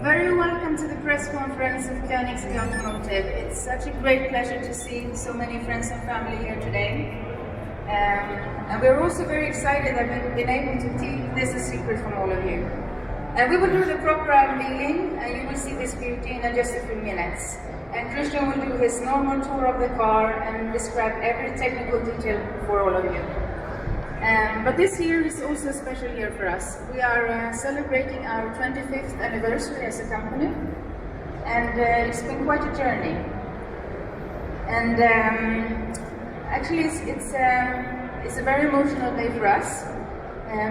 Very welcome to the press conference of Koenigsegg Automotive. It's such a great pleasure to see so many friends and family here today. And we're also very excited that we've been able to keep this a secret from all of you. And we will do the proper unveiling, and you will see this beauty in just a few minutes. And Christian will do his normal tour of the car and describe every technical detail for all of you. But this year is also a special year for us. We are celebrating our 25th anniversary as a company, and it's been quite a journey. And actually, it's a very emotional day for us,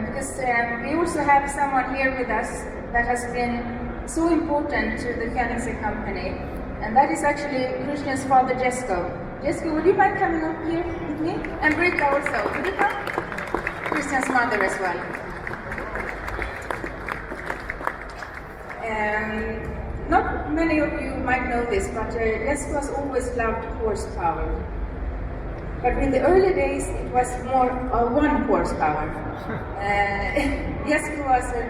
because we also have someone here with us that has been so important to the Koenigsegg company, and that is actually Christian's father, Jesko. Jesko, would you mind coming up here with me? And Britta also, would you come? Christian's mother as well. Not many of you might know this, but Jesko has always loved horsepower. But in the early days, it was more 1 horsepower. Jesko was an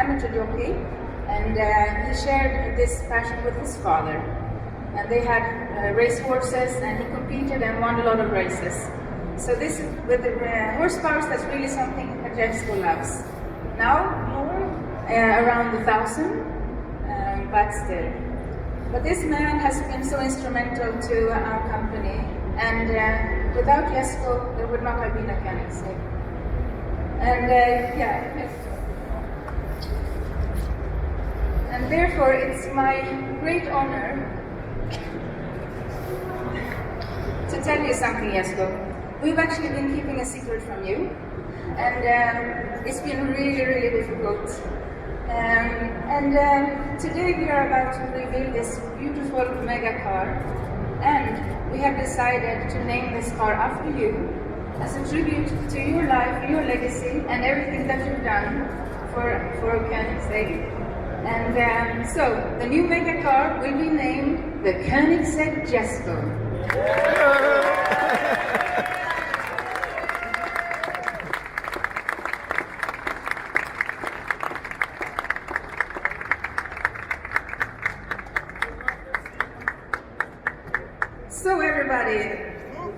amateur jockey, and he shared this passion with his father. And they had race horses, and he competed and won a lot of races. So this, with the horsepower, that's really something that Jesko loves. Now, more, around 1,000, but still. But this man has been so instrumental to our company, and without Jesko, there would not have been a Koenigsegg. And and therefore, it's my great honor to tell you something, Jesko. We've actually been keeping a secret from you, and it's been really, really difficult. Today we are about to reveal this beautiful mega car, and we have decided to name this car after you as a tribute to your life, your legacy, and everything that you've done for Koenigsegg. And so the new mega car will be named the Koenigsegg Jesko. So everybody,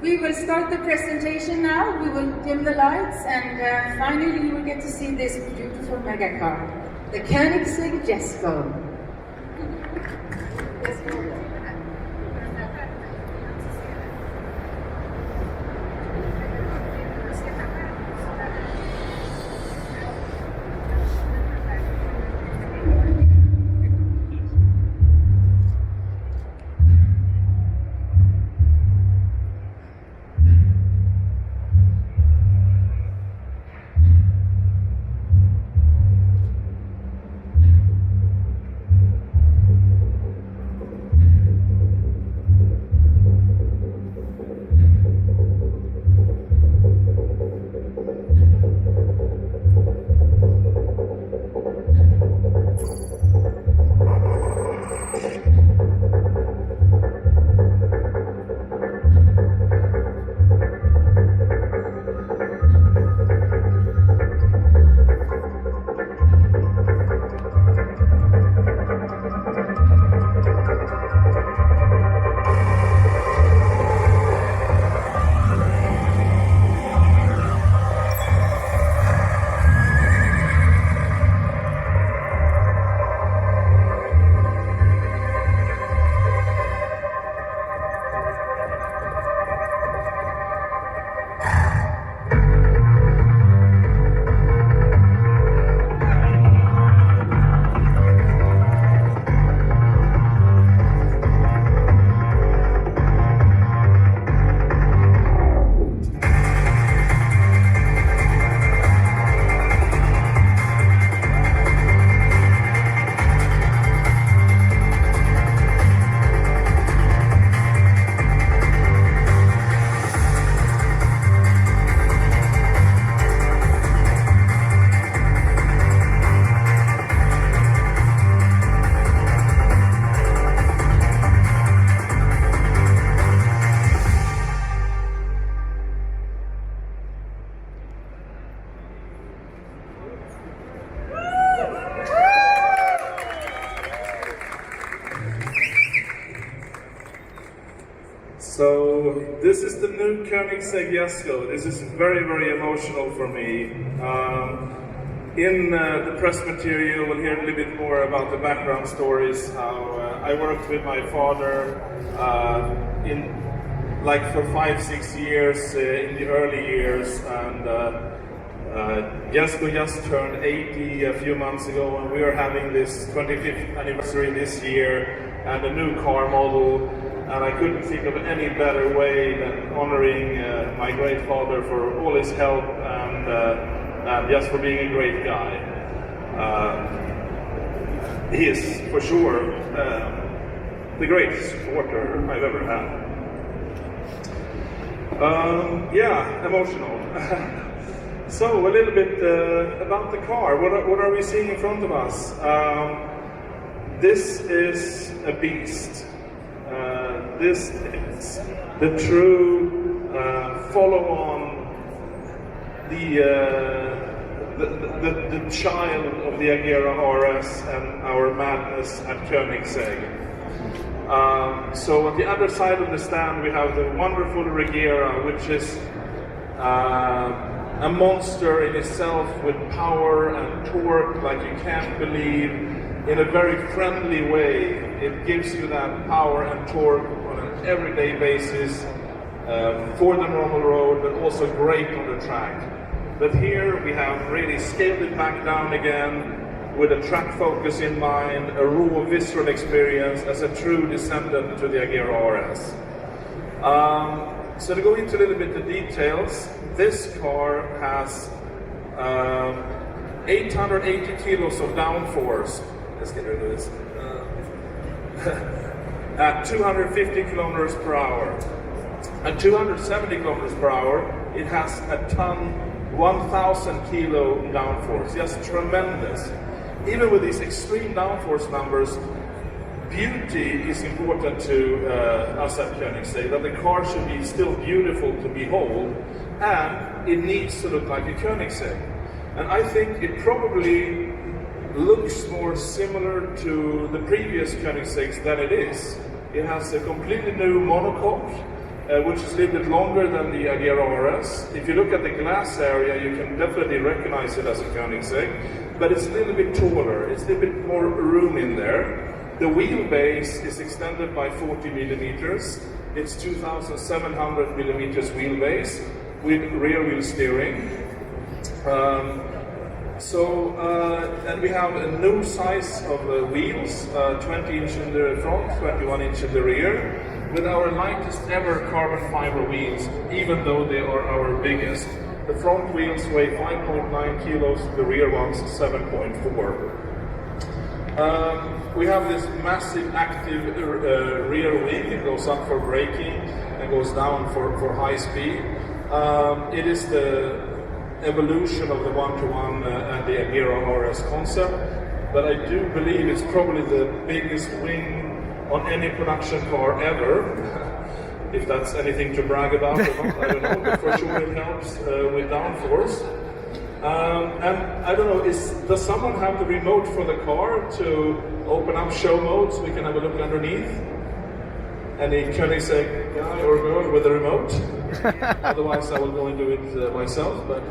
we will start the presentation now. We will dim the lights, and finally you will get to see this beautiful mega car, the Koenigsegg Jesko. So this is the new Koenigsegg Jesko. This is very, very emotional for me. In the press material, we'll hear a little bit more about the background stories. How I worked with my father for 5-6 years in the early years, and Jesko just turned 80 a few months ago, and we are having this 25th anniversary this year and a new car model. And I couldn't think of any better way than honoring my great father for all his help and just for being a great guy. He is for sure the greatest supporter I've ever had. Yeah, emotional. So a little bit about the car. What are we seeing in front of us? This is a beast. This is the true follow-on, the child of the Agera RS and our madness at Koenigsegg. So on the other side of the stand we have the wonderful Regera, which is a monster in itself with power and torque like you can't believe. In a very friendly way, it gives you that power and torque on an everyday basis for the normal road, but also great on the track. But here we have really scaled it back down again with a track focus in mind, a raw visceral experience as a true descendant to the Agera RS. So to go into a little bit the details, this car has 880 kilos of downforce. Let's get rid of this. At 250 kilometers per hour. At 270 kilometers per hour, it has a ton, 1,000 kilo downforce. Just tremendous. Even with these extreme downforce numbers, beauty is important to us at Koenigsegg. That the car should be still beautiful to behold, and it needs to look like a Koenigsegg. And I think it probably looks more similar to the previous Koenigseggs than it is. It has a completely new monocoque, which is a little bit longer than the Agera RS. If you look at the glass area, you can definitely recognize it as a Koenigsegg, but it's a little bit taller. It's a little bit more room in there. The wheelbase is extended by 40 millimeters. It's 2,700 millimeters wheelbase with rear wheel steering. And we have a new size of wheels, 20 inch in the front, 21 inch in the rear, with our lightest ever carbon fiber wheels, even though they are our biggest. The front wheels weigh 5.9 kilos, the rear ones 7.4. We have this massive active rear wing. It goes up for braking and goes down for high speed. It is the evolution of the one-to-one and the Agera RS concept, but I do believe it's probably the biggest wing on any production car ever. If that's anything to brag about or not, I don't know, but for sure it helps with downforce. And I don't know, does someone have the remote for the car to open up show mode so we can have a look underneath? Any Koenigsegg guy or girl with a remote? Otherwise I will go and do it myself. But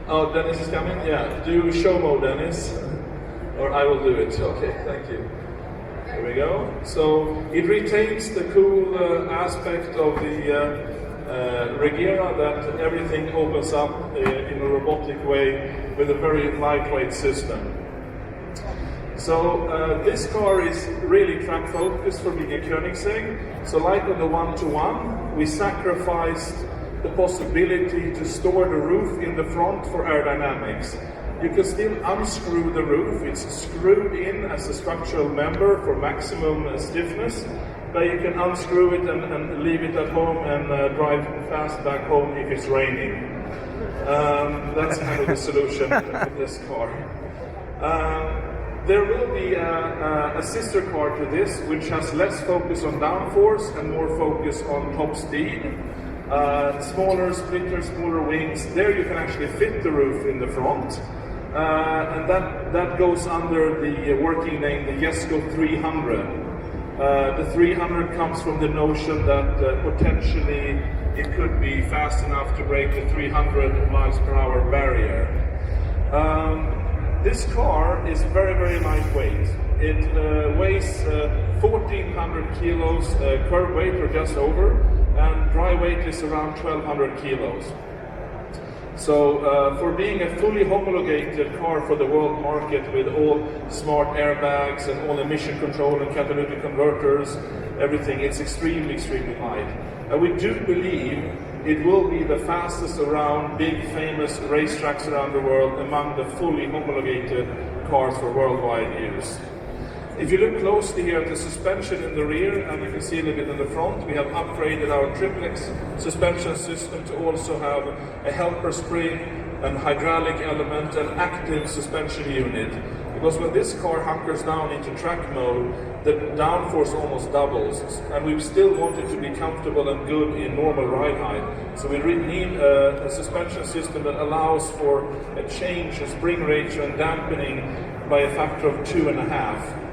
oh, Dennis is coming? Yeah, do show mode, Dennis. Or I will do it. Okay, thank you. Here we go. So it retains the cool aspect of the Regera, that everything opens up in a robotic way with a very lightweight system. So this car is really track focused for being a Koenigsegg. So like on the one-to-one, we sacrificed the possibility to store the roof in the front for aerodynamics. You can still unscrew the roof. It's screwed in as a structural member for maximum stiffness, but you can unscrew it and leave it at home and drive fast back home if it's raining. That's kind of the solution with this car. There will be a sister car to this, which has less focus on downforce and more focus on top speed. Smaller splitters, smaller wings. There you can actually fit the roof in the front. And that goes under the working name, the Jesko 300. The 300 comes from the notion that potentially it could be fast enough to break the 300 miles per hour barrier. This car is very, very lightweight. It weighs 1,400 kilos curb weight or just over, and dry weight is around 1,200 kilos. So for being a fully homologated car for the world market with all smart airbags and all emission control and catalytic converters, everything, it's extremely, extremely light. And we do believe it will be the fastest around big famous racetracks around the world among the fully homologated cars for worldwide use. If you look closely here at the suspension in the rear, and you can see a little bit in the front, we have upgraded our triplex suspension system to also have a helper spring, an hydraulic element, and active suspension unit. Because when this car hunkers down into track mode, the downforce almost doubles, and we still want it to be comfortable and good in normal ride height. So we really need a suspension system that allows for a change in spring ratio and dampening by a factor of 2.5.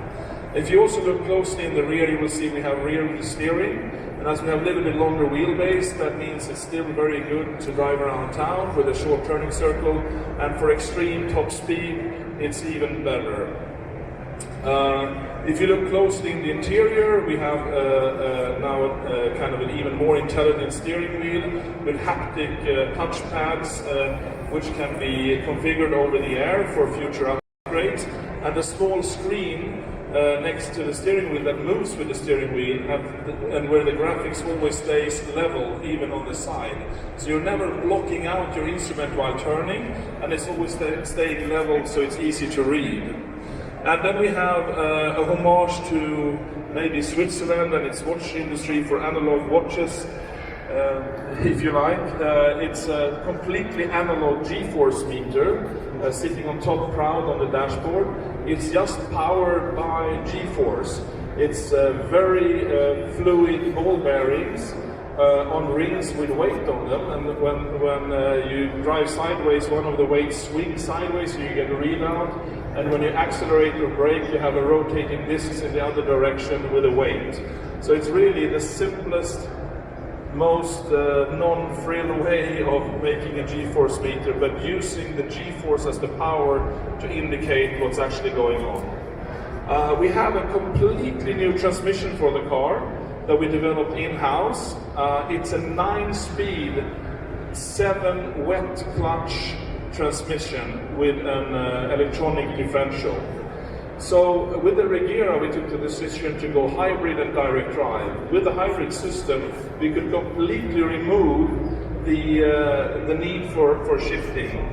If you also look closely in the rear, you will see we have rear wheel steering, and as we have a little bit longer wheelbase, that means it's still very good to drive around town with a short turning circle, and for extreme top speed, it's even better. If you look closely in the interior, we have now kind of an even more intelligent steering wheel with haptic touch pads, which can be configured over the air for future upgrades, and a small screen next to the steering wheel that moves with the steering wheel, and where the graphics always stays level even on the side. So you're never blocking out your instrument while turning, and it's always staying level, so it's easy to read. And then we have a homage to maybe Switzerland and its watch industry for analog watches, if you like. It's a completely analog G-force meter sitting on top proud on the dashboard. It's just powered by G-force. It's very fluid ball bearings on rings with weight on them, and when you drive sideways, one of the weights swings sideways, so you get a rebound, and when you accelerate or brake, you have a rotating disc in the other direction with a weight. So it's really the simplest, most non-frill way of making a G-force meter, but using the G-force as the power to indicate what's actually going on. We have a completely new transmission for the car that we developed in-house. It's a 9-speed, 7 wet clutch transmission with an electronic differential. So with the Regera, we took the decision to go hybrid and direct drive. With the hybrid system, we could completely remove the need for shifting.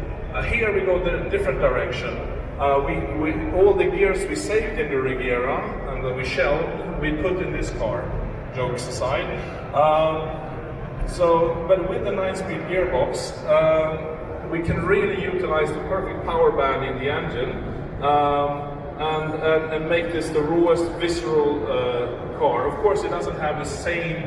Here we go the different direction. All the gears we saved in the Regera and that we shelved, we put in this car. Jokes aside. But with the 9-speed gearbox, we can really utilize the perfect power band in the engine. And make this the rawest visceral car. Of course, it doesn't have the same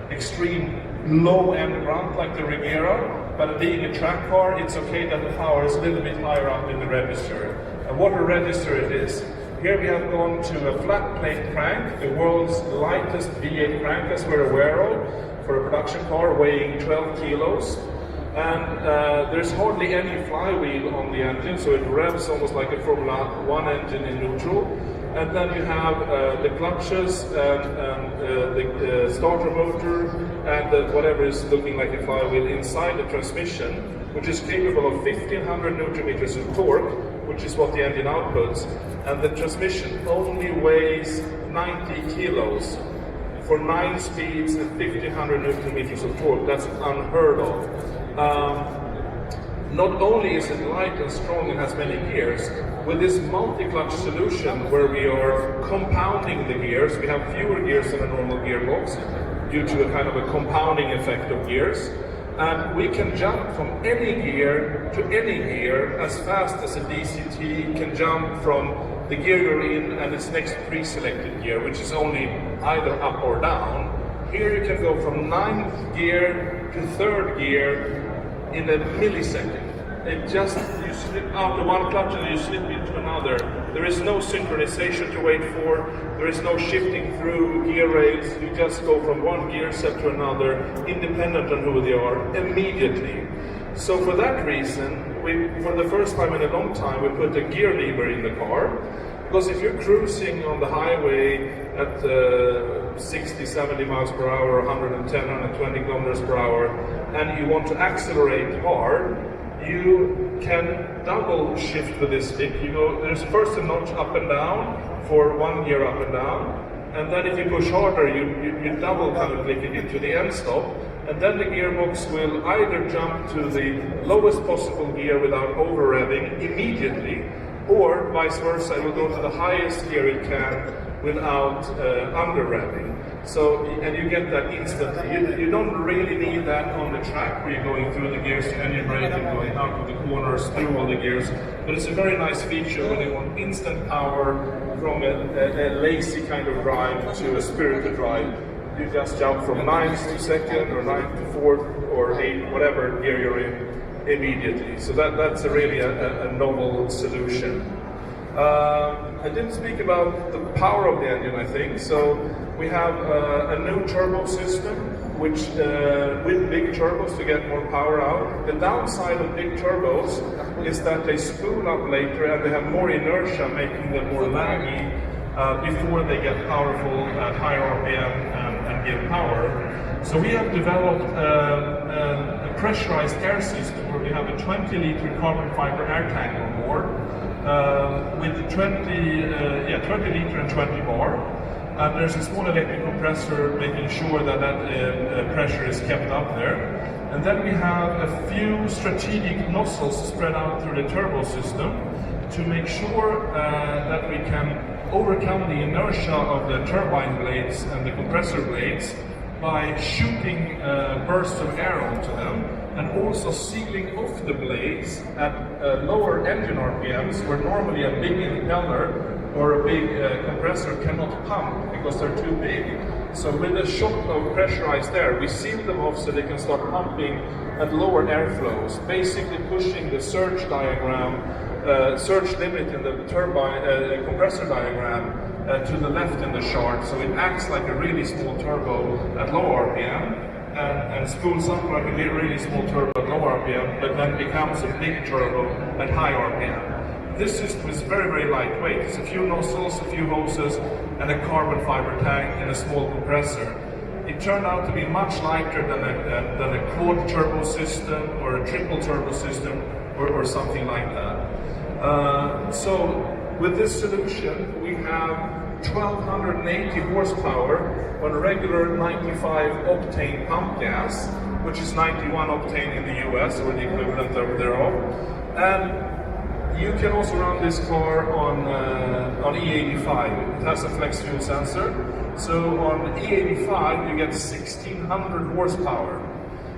extreme low-end grunt like the Regera, but being a track car, it's okay that the power is a little bit higher up in the register. And what a register it is. Here we have gone to a flat plate crank, the world's lightest V8 crank, as we're aware of, for a production car weighing 12 kilos. And there's hardly any flywheel on the engine, so it revs almost like a Formula 1 engine in neutral. And then you have the clutches and the starter motor and whatever is looking like a flywheel inside the transmission, which is capable of 1500 newton meters of torque, which is what the engine outputs. And the transmission only weighs 90 kilos. For 9 speeds and 1500 newton meters of torque, that's unheard of. Not only is it light and strong and has many gears, with this multi-clutch solution where we are compounding the gears, we have fewer gears than a normal gearbox due to a kind of a compounding effect of gears, and we can jump from any gear to any gear as fast as a DCT can jump from the gear you're in and its next pre-selected gear, which is only either up or down. Here you can go from 9th gear to 3rd gear in a millisecond. it just, you slip out of one clutch and you slip into another. There is no synchronization to wait for, there is no shifting through gear rails, you just go from one gear set to another, independent on who they are, immediately. So for that reason, for the first time in a long time, we put a gear lever in the car. Because if you're cruising on the highway at 60, 70 miles per hour, 110, 120 kilometers per hour, and you want to accelerate hard, you can double shift with this stick. You go, there's first a notch up and down for one gear up and down, and then if you push harder, you double kind of click it into the end stop, and then the gearbox will either jump to the lowest possible gear without over revving immediately, or vice versa, it will go to the highest gear it can without under revving. So, and you get that instantly. You don't really need that on the track where you're going through the gears, engine braking, going out of the corners, through all the gears. But it's a very nice feature when you want instant power from a lazy kind of drive to a spirited drive. You just jump from 9th to 2nd, or 9th to 4th, or 8th, whatever gear you're in, immediately. So that's really a novel solution. I didn't speak about the power of the engine, I think. So we have a new turbo system, which with big turbos to get more power out. The downside of big turbos is that they spool up later and they have more inertia, making them more laggy before they get powerful at higher RPM and give power. So we have developed a pressurized air system where we have a 20-liter carbon fiber air tank on board with 20 liter and 20 bar. And there's a small electric compressor making sure that pressure is kept up there. And then we have a few strategic nozzles spread out through the turbo system to make sure that we can overcome the inertia of the turbine blades and the compressor blades by shooting bursts of air onto them, and also sealing off the blades at lower engine RPMs, where normally a big impeller or a big compressor cannot pump because they're too big. So with a shot of pressurized air, we seal them off so they can start pumping at lower airflows, basically pushing the surge diagram, surge limit in the turbine compressor diagram to the left in the chart, so it acts like a really small turbo at low RPM and spools up like a really small turbo at low RPM, but then becomes a big turbo at high RPM. This system is very, very lightweight. It's a few nozzles, a few hoses, and a carbon fiber tank and a small compressor. It turned out to be much lighter than a quad turbo system or a triple turbo system or something like that. So with this solution, we have 1280 horsepower on regular 95 octane pump gas, which is 91 octane in the US, or the equivalent thereof. And you can also run this car on E85. It has a flex fuel sensor. So on E85 you get 1600 horsepower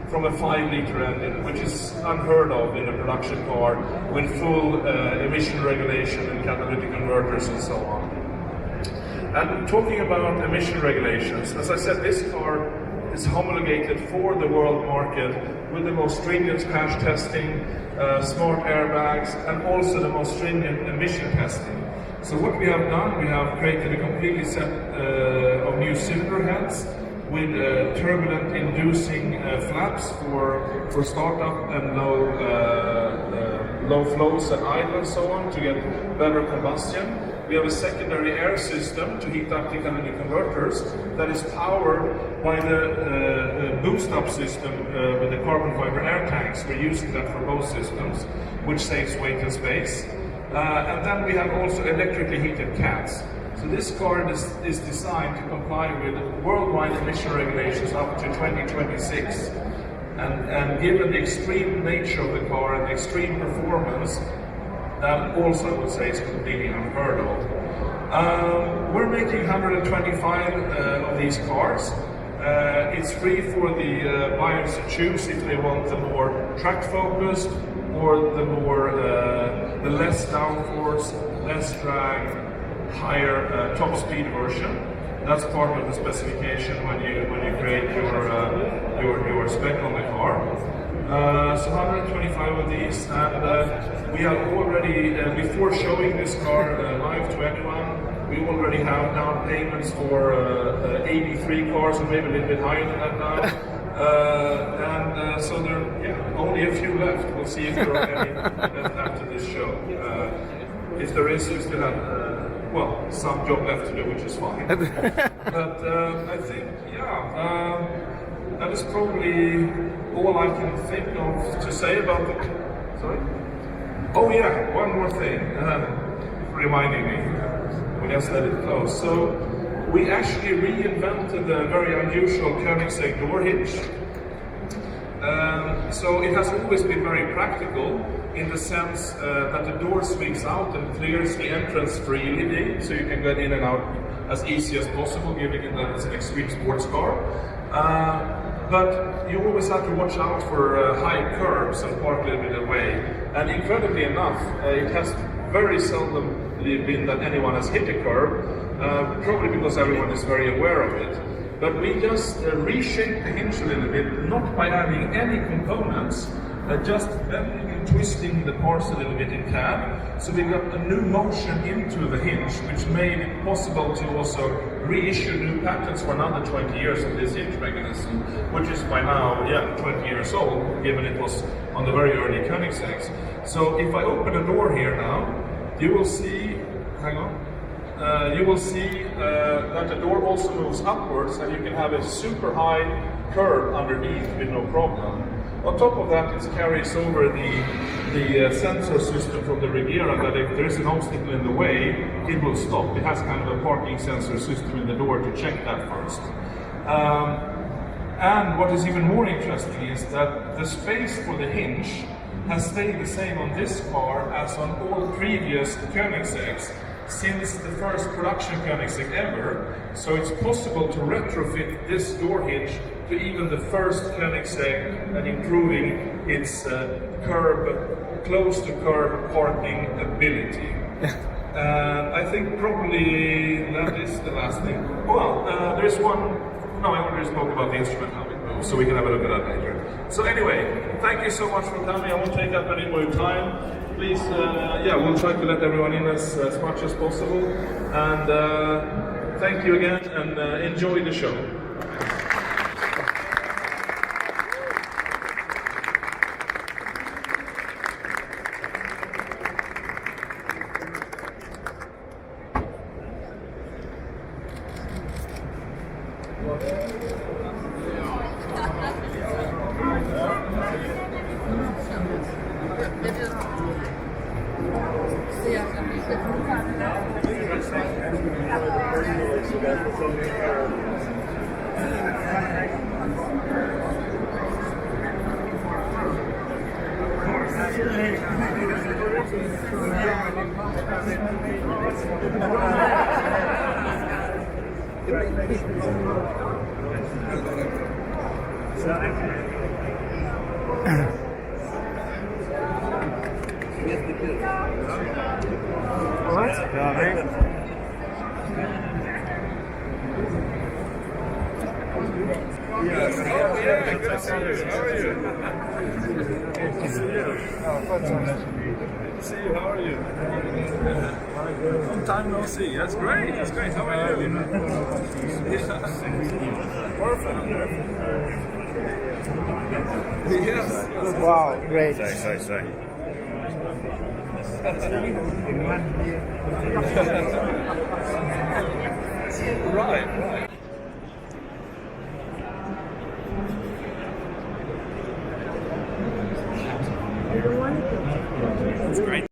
from a 5-liter engine, which is unheard of in a production car with full emission regulation and catalytic converters and so on. And talking about emission regulations, as I said, this car is homologated for the world market with the most stringent crash testing, smart airbags, and also the most stringent emission testing. So what we have done, we have created a completely set of new cylinder heads with turbulent inducing flaps for startup and low flows and idle and so on to get better combustion. We have a secondary air system to heat up the catalytic converters that is powered by the boost-up system with the carbon fiber air tanks. We're using that for both systems, which saves weight and space. And then we have also electrically heated cats. So this car is designed to comply with worldwide emission regulations up to 2026. And given the extreme nature of the car and the extreme performance, that also I would say is completely unheard of. We're making 125 of these cars. It's free for the buyers to choose if they want the more track focused or the less downforce, less drag, higher top speed version. That's part of the specification when you create your spec on the car. So 125 of these, and we are already, before showing this car live to anyone, we already have down payments for 83 cars, or maybe a little bit higher than that now. So there are only a few left. We'll see if there are any left after this show. If there is, we still have some job left to do, which is fine. But I think, that is probably all I can think of to say about it. Sorry? Oh yeah, one more thing, reminding me. We just let it close. So we actually reinvented a very unusual Koenigsegg door hinge. So it has always been very practical in the sense that the door swings out and clears the entrance freely, so you can get in and out as easy as possible, given that it's an extreme sports car. But you always have to watch out for high curbs and park a little bit away. And incredibly enough, it has very seldom been that anyone has hit a curb, probably because everyone is very aware of it. But we just reshaped the hinge a little bit, not by adding any components, just bending and twisting the parts a little bit in cab. So we got a new motion into the hinge, which made it possible to also reissue new patents for another 20 years of this hinge mechanism, which is by now, 20 years old, given it was on the very early Koenigsegg's. So if I open a door here now, you will see, you will see that the door also moves upwards, and you can have a super high curb underneath with no problem. On top of that, it carries over the sensor system from the Riviera that if there is an obstacle in the way, it will stop. It has kind of a parking sensor system in the door to check that first. And what is even more interesting is that the space for the hinge has stayed the same on this car as on all previous Koenigseggs since the first production Koenigsegg ever. So it's possible to retrofit this door hinge to even the first Koenigsegg and improving its close to curb parking ability. And I think probably that is the last thing. Well, there's one. No, I already spoke about the instrument, how it moves, so we can have a look at that later. So anyway, thank you so much for coming. I won't take up any more time. Please, we'll try to let everyone in as much as possible. And thank you again, and enjoy the show. How are you? Long time no see. That's great. That's great. How are you? Perfect. Yes. Wow, great. Sorry. Right. That's great.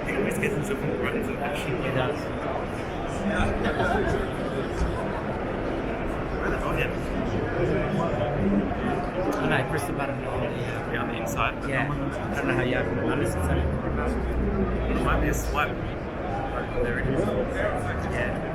He always gets himself in the runs of action. He does. When I press the button on the inside. yeah, I don't know how you open it. Unless it's a, It might be a swipe. There it is. yeah.